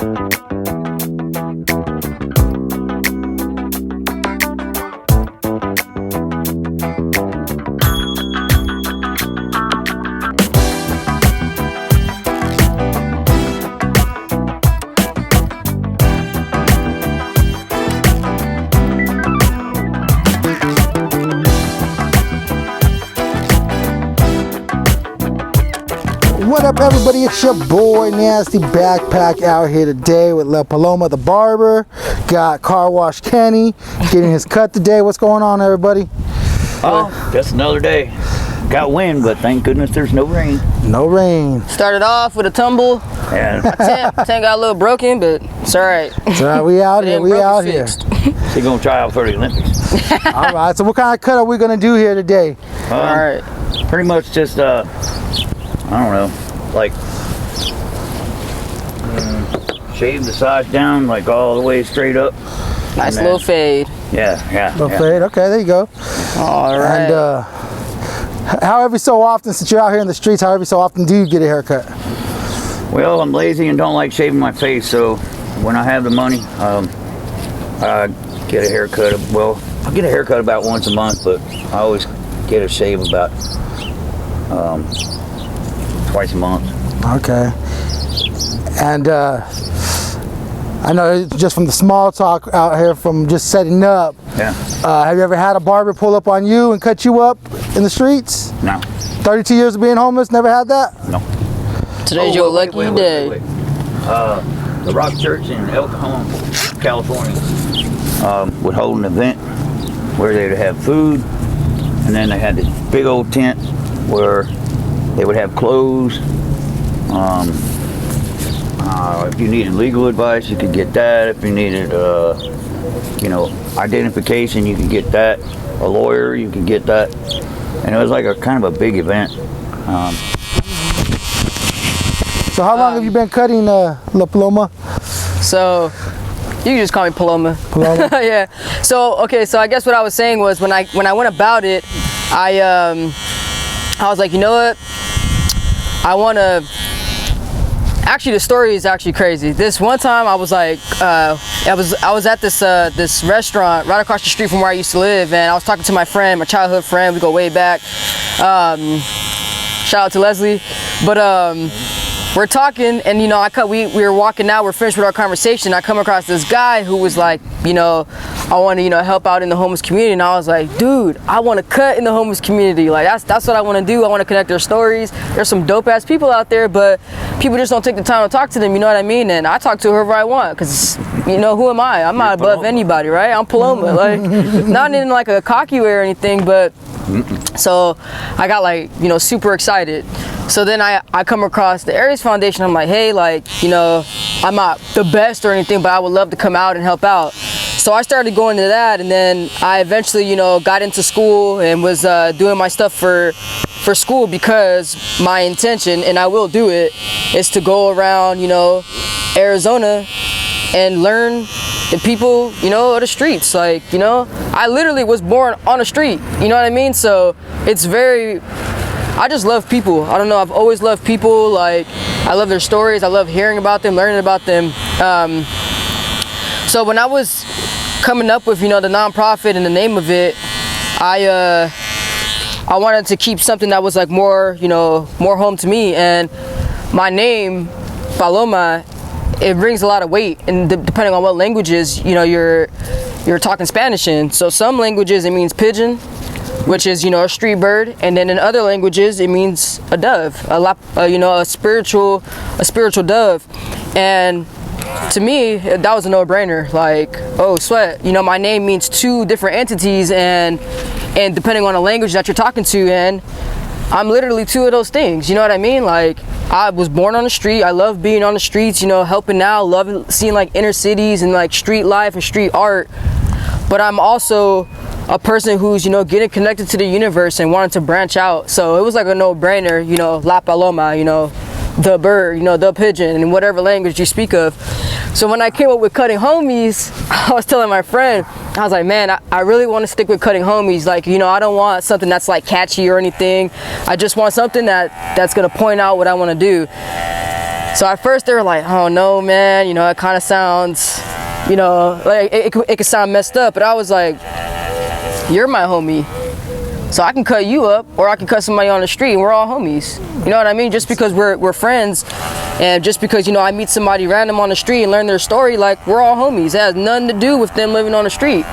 What up, everybody? It's your boy Nasty Backpack out here today with Paloma the Barber. Got Car Wash Kenny getting his cut today. What's going on, everybody? Oh, just another day. Got wind, but thank goodness there's no rain. No rain. Started off with a tumble. Yeah. Tent got a little broken, but it's all right. It's all right. We out here. We out here. He's gonna try out for the Olympics. All right. So, what kind of cut are we gonna do here today? All right. Pretty much just I don't know, like shave the sides down like all the way straight up. Nice little fade. Yeah. Little fade. Okay, there you go. All right. And how every so often, since you're out here in the streets, how every so often do you get a haircut? Well, I'm lazy and don't like shaving my face, so when I have the money, I get a haircut. Well, I get a haircut about once a month, but I always get a shave about twice a month. Okay. And I know just from the small talk out here from just setting up. Yeah. Have you ever had a barber pull up on you and cut you up in the streets? No. 32 years of being homeless, never had that? No. Today's your lucky day. Wait. The Rock Church in El Cajon, California, would hold an event where they would have food, and then they had this big old tent where they would have clothes. If you needed legal advice, you could get that. If you needed, identification, you could get that. A lawyer, you could get that. And it was like a kind of a big event. So how long have you been cutting La Paloma? So you can just call me Paloma. Paloma? Yeah. So I guess what I was saying was when I went about it, I was like, you know what? I want to. Actually, the story is actually crazy. This one time, I was like, I was at this restaurant right across the street from where I used to live, and I was talking to my friend, my childhood friend. We go way back. Shout out to Leslie. But we're talking, and we were walking out. We're finished with our conversation. I come across this guy who was like, I want to help out in the homeless community, and I was like, dude, I want to cut in the homeless community. Like that's what I want to do. I want to connect their stories. There's some dope ass people out there, but people just don't take the time to talk to them. You know what I mean? And I talk to whoever I want, because who am I? I'm not above anybody, right? I'm Paloma. Like not in like a cocky way or anything, but so I got like super excited. So then I come across the Aries Foundation. I'm like, hey, I'm not the best or anything, but I would love to come out and help out. So I started going to that, and then I eventually, got into school and was doing my stuff for school, because my intention, and I will do it, is to go around, Arizona and learn the people, of the streets. Like, I literally was born on a street, you know what I mean? So it's I just love people. I don't know, I've always loved people. Like, I love their stories. I love hearing about them, learning about them. So when I was coming up with, the nonprofit and the name of it, I wanted to keep something that was like more, more home to me. And my name, Paloma, it brings a lot of weight, and depending on what languages, you're talking Spanish in. So some languages it means pigeon, which is a street bird, and then in other languages it means a dove, a spiritual dove. And to me, that was a no-brainer. Like, oh sweat, my name means two different entities, and depending on the language that you're talking to, and I'm literally two of those things. You know what I mean? Like, I was born on the street. I love being on the streets, helping out, loving seeing like inner cities and like street life and street art. But I'm also a person who's, getting connected to the universe and wanting to branch out. So it was like a no-brainer, La Paloma, the bird, the pigeon, in whatever language you speak of. So when I came up with Cutting Homies, I was telling my friend, I was like, man, I really want to stick with Cutting Homies. Like, I don't want something that's like catchy or anything. I just want something that's going to point out what I want to do. So at first they were like, oh no, man, you know, it kind of sounds, you know, like it could sound messed up. But I was like, you're my homie. So I can cut you up, or I can cut somebody on the street, and we're all homies. You know what I mean? Just because we're friends, and just because, you know, I meet somebody random on the street and learn their story, like, we're all homies. It has nothing to do with them living on the street.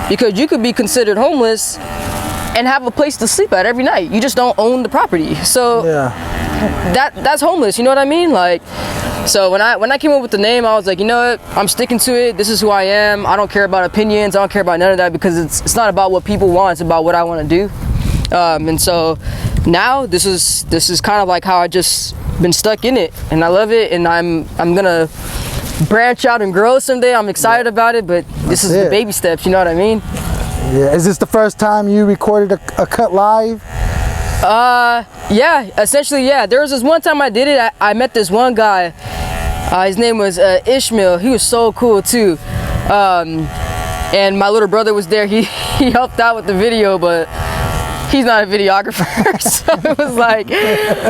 Because you could be considered homeless and have a place to sleep at every night. You just don't own the property. So that's homeless. You know what I mean? Like, so when I came up with the name, I was like, you know what? I'm sticking to it. This is who I am. I don't care about opinions. I don't care about none of that, because it's not about what people want. It's about what I want to do. And so now this is kind of like how I just been stuck in it, and I love it, and I'm gonna branch out and grow someday. I'm excited about it, but this is the baby steps. You know what I mean? Yeah. Is this the first time you recorded a cut live? Yeah, essentially, yeah. There was this one time I did it. I met this one guy. His name was Ishmael. He was so cool too. And my little brother was there. He helped out with the video, but he's not a videographer. So it was like,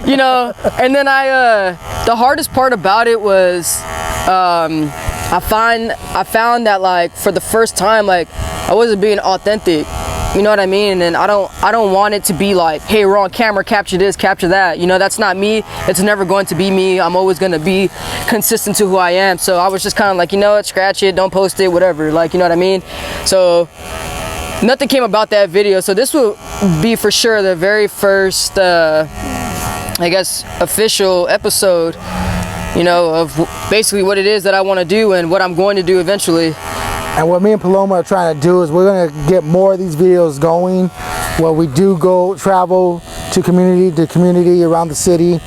you know. And then the hardest part about it was, I found that, like, for the first time, like, I wasn't being authentic. You know what I mean? And I don't want it to be like, hey, we're on camera, capture this, capture that. You know, that's not me. It's never going to be me. I'm always going to be consistent to who I am. So I was just kind of like, you know what, scratch it, don't post it, whatever. Like, you know what I mean? So nothing came about that video. So this will be for sure the very first, I guess, official episode, you know, of basically what it is that I want to do and what I'm going to do eventually. And what me and Paloma are trying to do is we're going to get more of these videos going, where we do go travel to community around the city,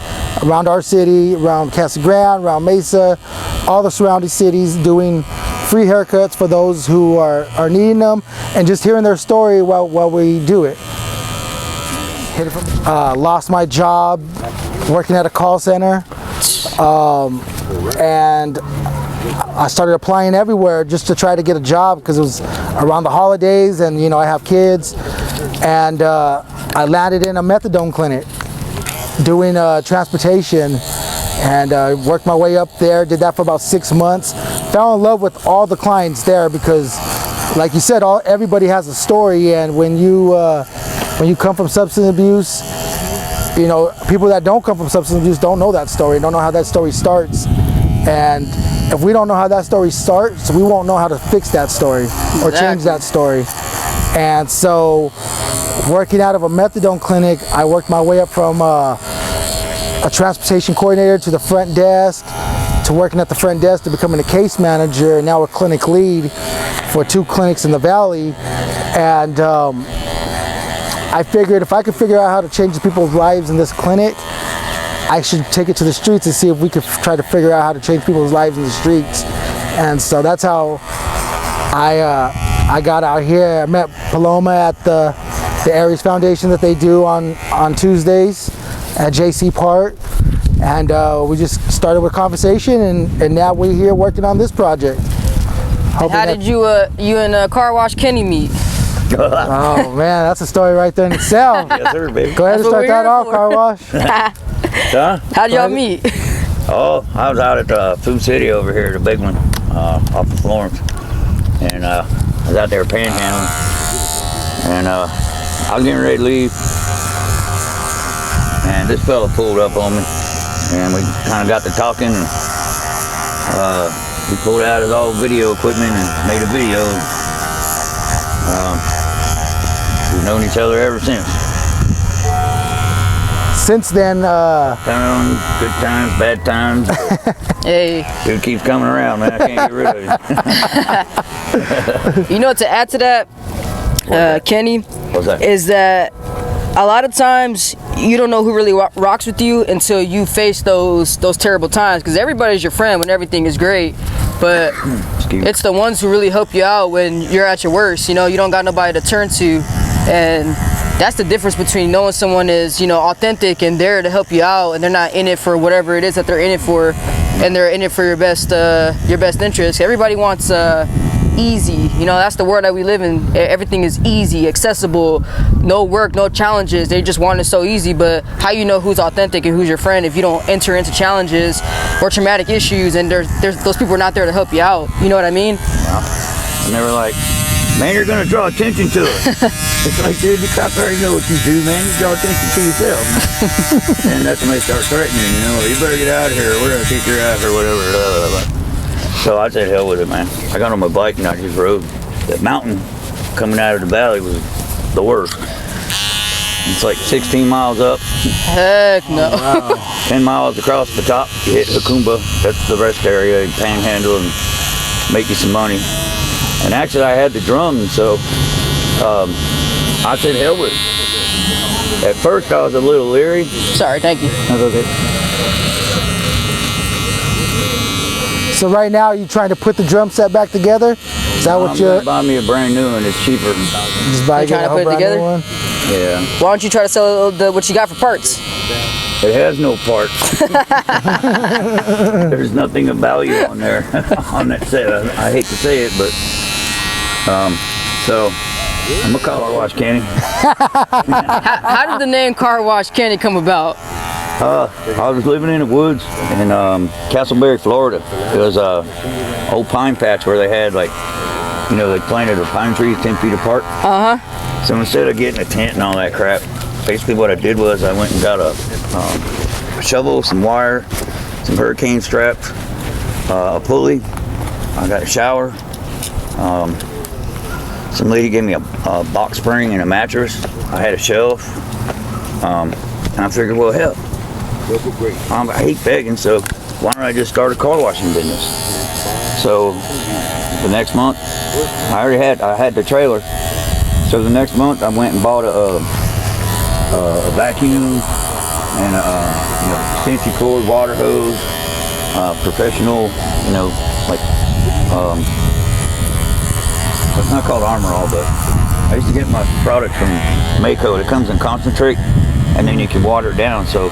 around our city, around Casa Grande, around Mesa, all the surrounding cities, doing free haircuts for those who are needing them, and just hearing their story while we do it. Lost my job working at a call center, and I started applying everywhere just to try to get a job, because it was around the holidays, and, you know, I have kids. And I landed in a methadone clinic doing transportation, and worked my way up there. Did that for about 6 months. Fell in love with all the clients there, because, like you said, everybody has a story. And when you come from substance abuse, you know, people that don't come from substance abuse don't know that story, don't know how that story starts. And if we don't know how that story starts, we won't know how to fix that story or change that story. And so, working out of a methadone clinic, I worked my way up from a transportation coordinator to the front desk, to working at the front desk, to becoming a case manager, and now a clinic lead for 2 clinics in the valley. And I figured if I could figure out how to change the people's lives in this clinic, I should take it to the streets and see if we could try to figure out how to change people's lives in the streets. And so that's how I got out here. I met Paloma at the Aries Foundation that they do on Tuesdays at JC Park. And we just started with conversation, and now we're here working on this project. How did you and Car Wash Kenny meet? Oh man, that's a story right there in itself. Yes, sir, baby. Go ahead and start that off, Car Wash. Huh? How'd y'all meet? Oh, I was out at Food City over here, the big one, off of Florence. And I was out there panhandling. And I was getting ready to leave. And this fella pulled up on me. And we kind of got to talking. And, he pulled out his old video equipment and made a video. We've known each other ever since. Since then, Good times, bad times. Hey. Dude keeps coming around, man. I can't get rid of him. You know, to add to that, Kenny, What's that? is that a lot of times you don't know who really rocks with you until you face those terrible times, because everybody's your friend when everything is great, but it's the ones who really help you out when you're at your worst. You know, you don't got nobody to turn to, and that's the difference between knowing someone is, you know, authentic and there to help you out, and they're not in it for whatever it is that they're in it for, and they're in it for your best interest. Everybody wants easy. You know, that's the world that we live in. Everything is easy, accessible, no work, no challenges. They just want it so easy. But how you know who's authentic and who's your friend if you don't enter into challenges or traumatic issues, and there's those people are not there to help you out? You know what I mean? Wow. And they were like, man, you're gonna draw attention to it. It's like, dude, the cops already know what you do, man. You draw attention to yourself. And that's when they start threatening, you know, you better get out of here, we're gonna kick your ass or whatever. So I said, hell with it, man. I got on my bike and I just rode. That mountain coming out of the valley was the worst. It's like 16 miles up. Heck no. Oh, wow. 10 miles across the top, you hit Hukumba. That's the rest area. You panhandle and make you some money. And actually, I had the drums, so I said, hell with it. At first, I was a little leery. Sorry, thank you. That's okay. So right now, you trying to put the drum set back together? Is that what I'm you're? gonna buy me a brand new one. It's cheaper. Just buy You trying a to whole put it brand new together? one? Yeah. Why don't you try to sell what you got for parts? It has no parts. There's nothing of value on there on that set. I hate to say it, but so I'm gonna call it Wash Kenny. How did the name Car Wash Kenny come about? I was living in the woods in Castleberry, Florida. It was a old pine patch where they had, like, you know, they planted the pine trees 10 feet apart. So instead of getting a tent and all that crap, basically what I did was I went and got a shovel, some wire, some hurricane straps, a pulley. I got a shower. Some lady gave me a box spring and a mattress. I had a shelf. And I figured, well, hell, I hate begging, so why don't I just start a car washing business? So the next month, I had the trailer. So the next month, I went and bought a vacuum and a extension cord, water hose, professional, you know, like, it's not called Armor All, but I used to get my product from Mako. It comes in concentrate, and then you can water it down. So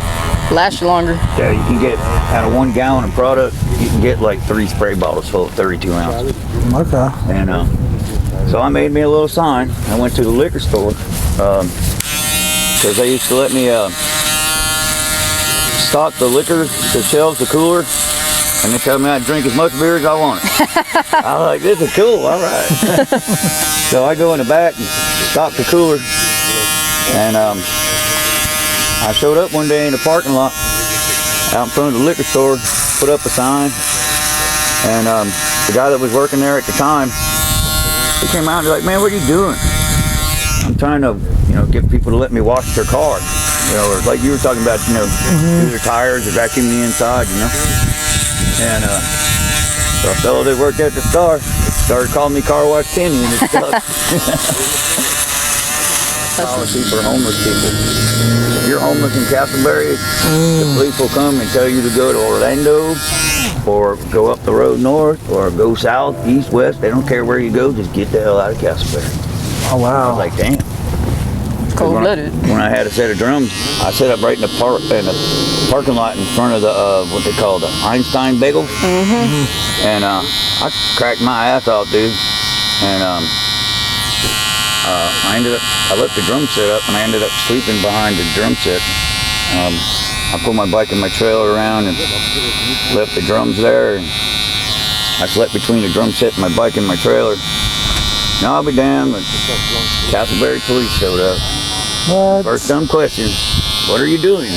Last longer. yeah, you can get out of 1 gallon of product, you can get like 3 spray bottles full of 32 ounces. Okay. And so I made me a little sign. I went to the liquor store because they used to let me stock the liquor, the shelves, the cooler, and they told me I'd drink as much beer as I wanted. I was like, this is cool, all right. So I go in the back and stock the cooler, and I showed up one day in the parking lot out in front of the liquor store, put up a sign, and the guy that was working there at the time, he came out and was like, man, what are you doing? I'm trying to, you know, get people to let me wash their car. You know, or like you were talking about, you know, do their tires or vacuum the inside, you know. And so a fellow that worked at the store started calling me Car Wash Kenny, and it's stuck. Policy for homeless people. If you're homeless in Castleberry, the police will come and tell you to go to Orlando, or go up the road north, or go south, east, west. They don't care where you go, just get the hell out of Castleberry. Oh I wow. was like, damn. Cold-blooded. When I had a set of drums, I set up right in the parking lot in front of the what they call the Einstein Bagel. And I cracked my ass off, dude. And I left the drum set up, and I ended up sleeping behind the drum set. I put my bike and my trailer around and left the drums there. And I slept between the drum set and my bike and my trailer. Now I'll be damned, but Castleberry police showed up. What? First dumb question, what are you doing?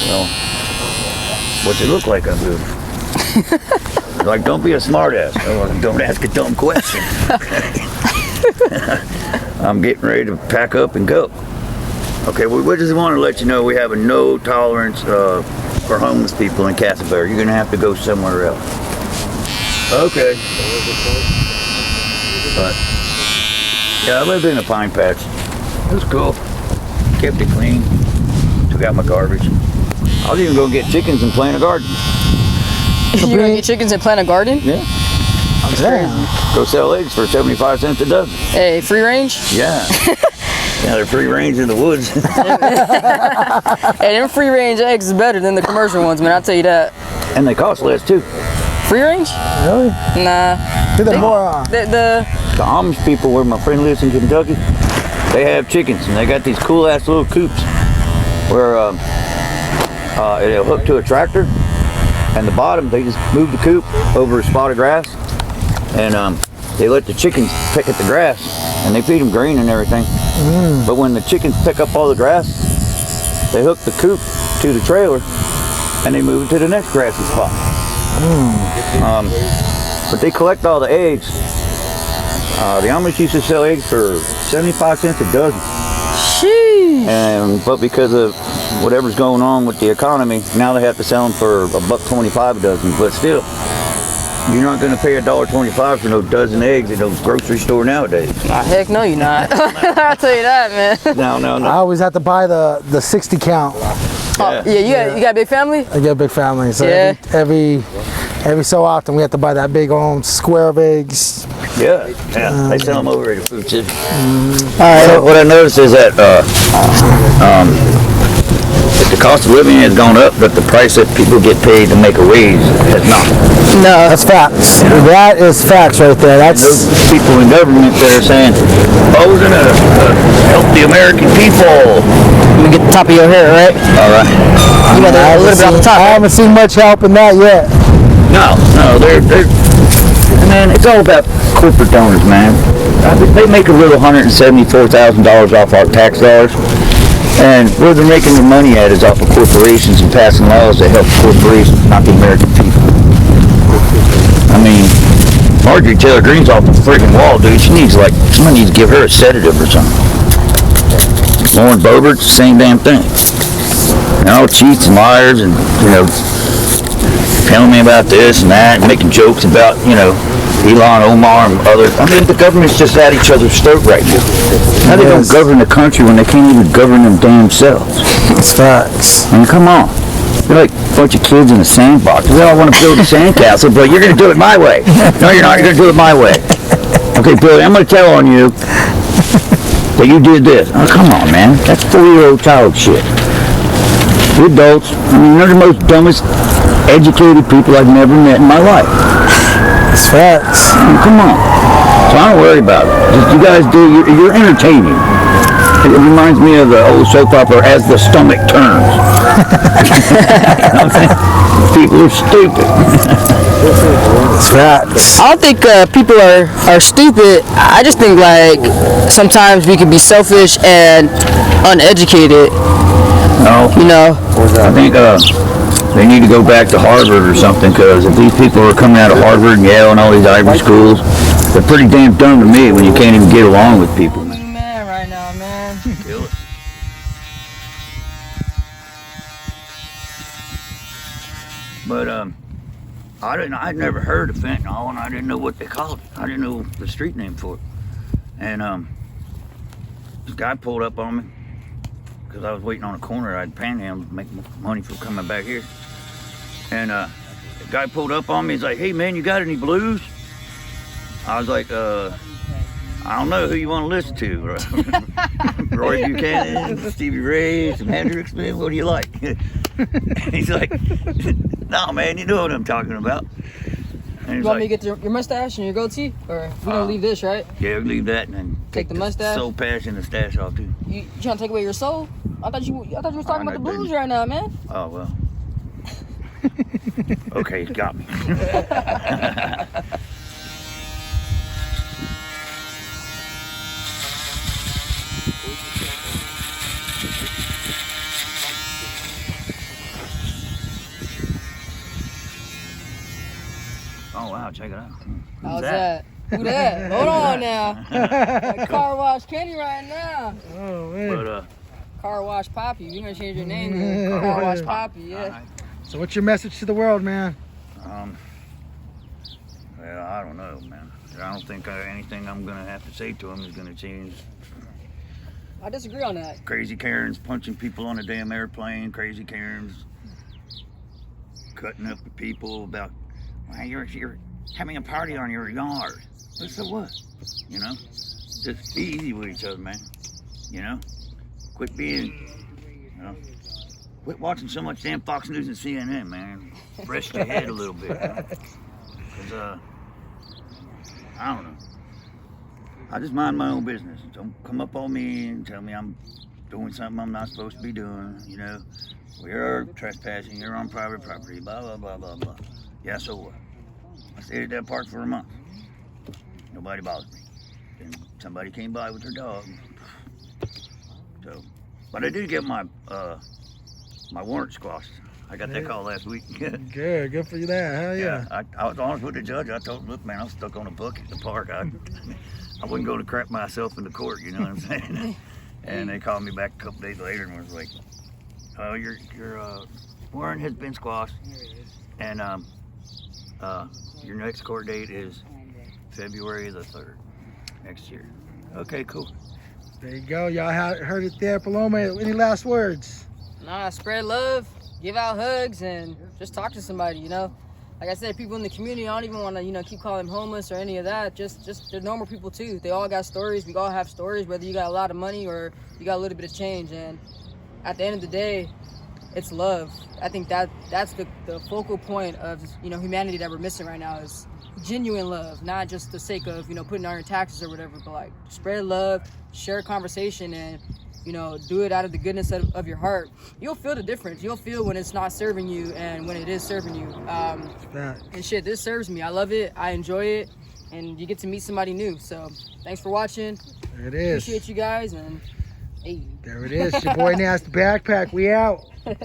Well, what's it look like I'm doing? Like, don't be a smart ass. Don't ask a dumb question. I'm getting ready to pack up and go. Okay, we just want to let you know we have a no tolerance for homeless people in Castleberry. You're gonna have to go somewhere else. Okay. But yeah, I lived in a pine patch. It was cool. Kept it clean. Took out my garbage. I was even gonna get chickens and plant a garden. You gonna get chickens and plant a garden? Yeah. Damn. Go sell eggs for 75 cents a dozen. Hey, free range? Yeah. Yeah, they're free range in the woods. Hey, them free range eggs is better than the commercial ones, man, I'll tell you that. And they cost less too. Free range? Really? Nah. Get that more The The Amish people, where my friend lives in Kentucky, they have chickens, and they got these cool ass little coops where it'll hook to a tractor, and the bottom they just move the coop over a spot of grass, and they let the chickens pick at the grass, and they feed them green and everything. But when the chickens pick up all the grass, they hook the coop to the trailer, and they move it to the next grassy spot. But they collect all the eggs. The Amish used to sell eggs for 75 cents a dozen. sheesh. But because of whatever's going on with the economy, now they have to sell them for $1.25 a dozen. But still, you're not going to pay $1.25 for no dozen eggs at no grocery store nowadays. Nah, heck no, you're not. I'll tell you that, man. No. I always have to buy the 60 count. Oh, yeah, you got a big family? I get a big family, so Yeah. every so often we have to buy that big square of eggs. Yeah, they sell them over at the food city. Alright. So what I noticed is that the cost of living has gone up, but the price that people get paid to make a wage has not. No. That's facts. That is facts right there. Those That's people in government that are saying, "Oh, we're gonna help the American people." Let me get the top of your hair, right? All right. You got a little bit off the top. I haven't seen much help in that yet. No, they're man, it's all about corporate donors, man. They make a little $174,000 off our tax dollars, and where they're making their money at is off of corporations and passing laws that help corporations, not the American people. I mean, Marjorie Taylor Greene's off the freaking wall, dude. Somebody needs to give her a sedative or something. Lauren Boebert's the same damn thing. Cheats and liars, and telling me about this and that, and making jokes about, Elon, Omar, and others. I mean, the government's just at each other's throat right now. How they don't govern the country when they can't even govern them damn selves? That's facts. I mean, come on. They're like a bunch of kids in a sandbox. Well, I want to build a sandcastle, but you're going to do it my way. No, you're not going to do it my way. Okay, Billy, I'm going to tell on you that you did this. Oh, come on, man. That's 4-year-old child shit. The adults, they're the most dumbest, educated people I've never met in my life. That's facts. Come on. So I don't worry about it. Just you guys you're entertaining. It reminds me of the old soap opera, As the Stomach Turns. People are stupid. That's facts. I don't think people are stupid. I just think sometimes we can be selfish and uneducated. No. I think they need to go back to Harvard or something, because if these people are coming out of Harvard and Yale and all these Ivy schools, they're pretty damn dumb to me when you can't even get along with people. Man, right now, man. Kill it. But I'd never heard of fentanyl, and I didn't know what they called it. I didn't know the street name for it. And this guy pulled up on me because I was waiting on a corner. I'd panhandle to make money for coming back here. And the guy pulled up on me. He's like, "Hey man, you got any blues?" I was like, "I don't know who you want to listen to." Roy Buchanan, Stevie Ray, some Hendrix, man. What do you like? He's like, "No man, you know what I'm talking about." And You he's want me like, to get your mustache and your goatee? Or we're gonna leave this, right? "Yeah, we'll leave that and then Take the mustache? soul patch and the stash off too." You trying to take away your soul? I thought you were talking about the blues didn't. right now, man. Oh well. Okay, he's got me. Oh wow, check it out. How's that? Who that? Hold on now. Car wash Kenny right now. Oh man. But Car wash Poppy. You're gonna change your name to Car wash Poppy, yeah. So what's your message to the world, man? Well, I don't know, man. I don't think anything I'm gonna have to say to them is gonna change. I disagree on that. Crazy Karens punching people on a damn airplane. Crazy Karens cutting up the people about, "Well, you're having a party on your yard." So what? Just be easy with each other, man. Quit being, quit watching so much damn Fox News and CNN, man. Rest your head a little bit. Cause I don't know. I just mind my own business. Don't come up on me and tell me I'm doing something I'm not supposed to be doing. You know, we're trespassing. You're on private property. Blah blah blah blah blah. Yeah, so what? I stayed at that park for a month. Nobody bothered me. Then somebody came by with their dog. So, but I did get my my warrant squashed. I got that call last week. Good for you there. Hell yeah. I was honest with the judge. I told him, look, man, I'm stuck on a book at the park. I wouldn't go to crap myself in the court, you know what I'm saying? And they called me back a couple days later and was like, oh, your warrant has been squashed. And your next court date is February the 3rd next year. Okay, cool. There you go. Y'all heard it there. Paloma, any last words? Nah, spread love, give out hugs, and just talk to somebody, you know? Like I said, people in the community, I don't even want to, you know, keep calling them homeless or any of that. Just they're normal people too. They all got stories. We all have stories, whether you got a lot of money or you got a little bit of change. And at the end of the day, it's love. I think that's the focal point of, you know, humanity that we're missing right now is genuine love, not just the sake of, you know, putting on your taxes or whatever, but like spread love, share conversation, and, you know, do it out of the goodness of your heart. You'll feel the difference. You'll feel when it's not serving you and when it is serving you. And shit, this serves me. I love it. I enjoy it. And you get to meet somebody new. So thanks for watching. There it is. Appreciate you guys. And hey. There it is. Your boy Nasty Backpack. We out.